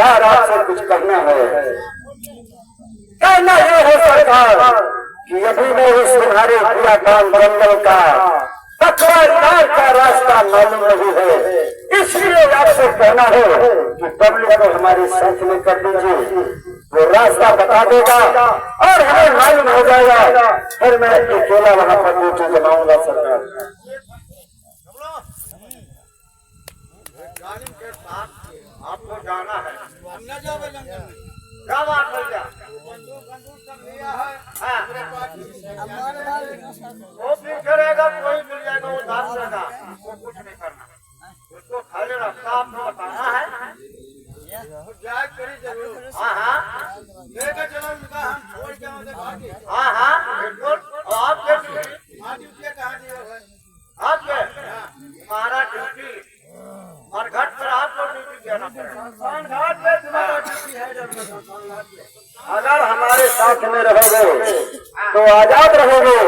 सरकार आपसे कुछ कहना है। कहना ये है सरकार कि अभी मैं इस तुम्हारे पूरा काम जंगल का पकवान का रास्ता मालूम नहीं है, इसलिए आपसे कहना है कि पब्लिक को हमारे साथ में कर दीजिए। वो रास्ता बता देगा और हमें मालूम हो जाएगा, फिर मैं अकेला वहां पर ड्यूटी जमाऊंगा सरकार। के साथ आपको जाना है, हम न जाओगे जंगल में। क्या बात है? क्या बंदूक सब लिया है? हाँ। वो पीछे रहेगा, कोई मिल जाएगा, वो धार देगा, उसको कुछ नहीं करना, उसको खाली रास्ता आपको बताना है। जाए करी जरूर। हाँ हाँ, लेकर चलो उनका, हम छोड़ के वहाँ से भागे। हाँ हाँ बिल्कुल। आप ड्यूटी कहाँ दी है? आपके हमारा ड्यूटी और घाट पर आपको ड्यूटी देना पड़ेगा। घाट पे तुम्हारा ड्यूटी है। अगर हमारे साथ में रहोगे तो आजाद रहोगे,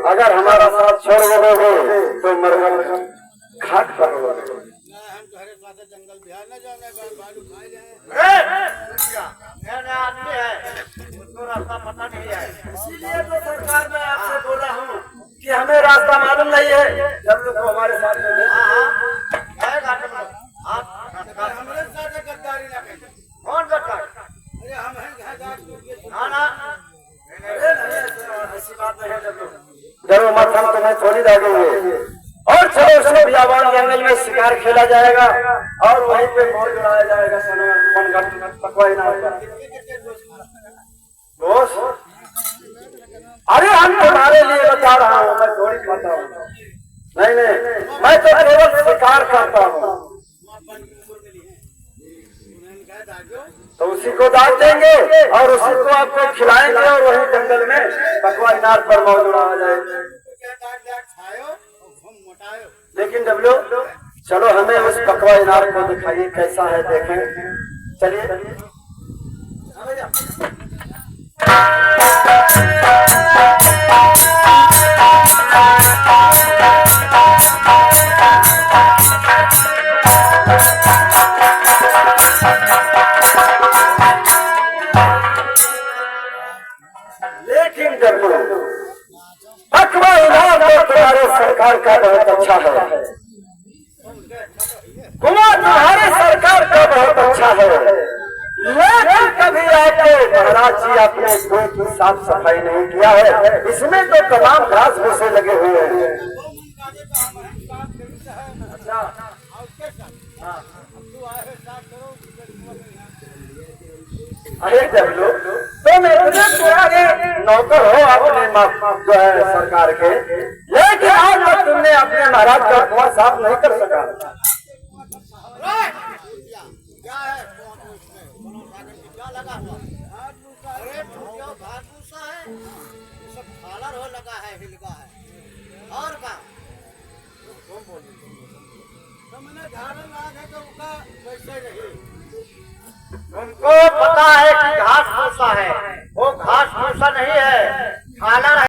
अगर हमारा साथ छोड़ दोगे तो मरहम घाट पर रहोगे। हम तुम्हारे साथ जंगल बिहार न जाने, बालू खाए जाए। आदमी है, उसको रास्ता पता नहीं है, इसीलिए तो सरकार मैं आपसे बोला हूँ कि हमें रास्ता मालूम नहीं है। जब लोग को हमारे साथ में हमारे साथ गद्दारी ना करें। कौन गद्दार? अरे हम हैं ऐसी बात नहीं है। जरूर मत, हम तुम्हें थोड़ी दागेंगे। और चलो उसमें बियाबान जंगल में शिकार खेला जाएगा और वहीं पे मोर उड़ाया जाएगा। पकवाई ना दोस्त, अरे हम तुम्हारे लिए बता रहा हूँ, मैं थोड़ी खाता हूँ। नहीं नहीं, मैं तो केवल शिकार करता हूँ। तो उसी को दाग देंगे और उसी को आपको खिलाएंगे और वही जंगल में पकवाई नार पर मौज उड़ाया जाएगा। लेकिन डब्लू, चलो हमें उस पकवाई नार को दिखाइए कैसा है, देखें। चलिए लेकिन डब्लू, पकवाई नार तो तुम्हारे सरकार का बहुत अच्छा है, तुम्हारे सरकार का बहुत अच्छा है। लेकिन कभी आपके महाराज जी आपने कुएं की साफ सफाई नहीं किया है, इसमें तो तमाम घास भूसे लगे हुए हैं। अरे डब्लू, तुम इतने पुराने नौकर हो अपने जो है सरकार के, लेकिन आज तक तुमने अपने महाराज का कुआं साफ नहीं कर सका। क्या है क्या लगा हुआ? अरे घास भूसा है, सब खालर हो लगा है, हिलका है और का तो मैंने झाड़न लाग है तो उसका वैसे रही। उनको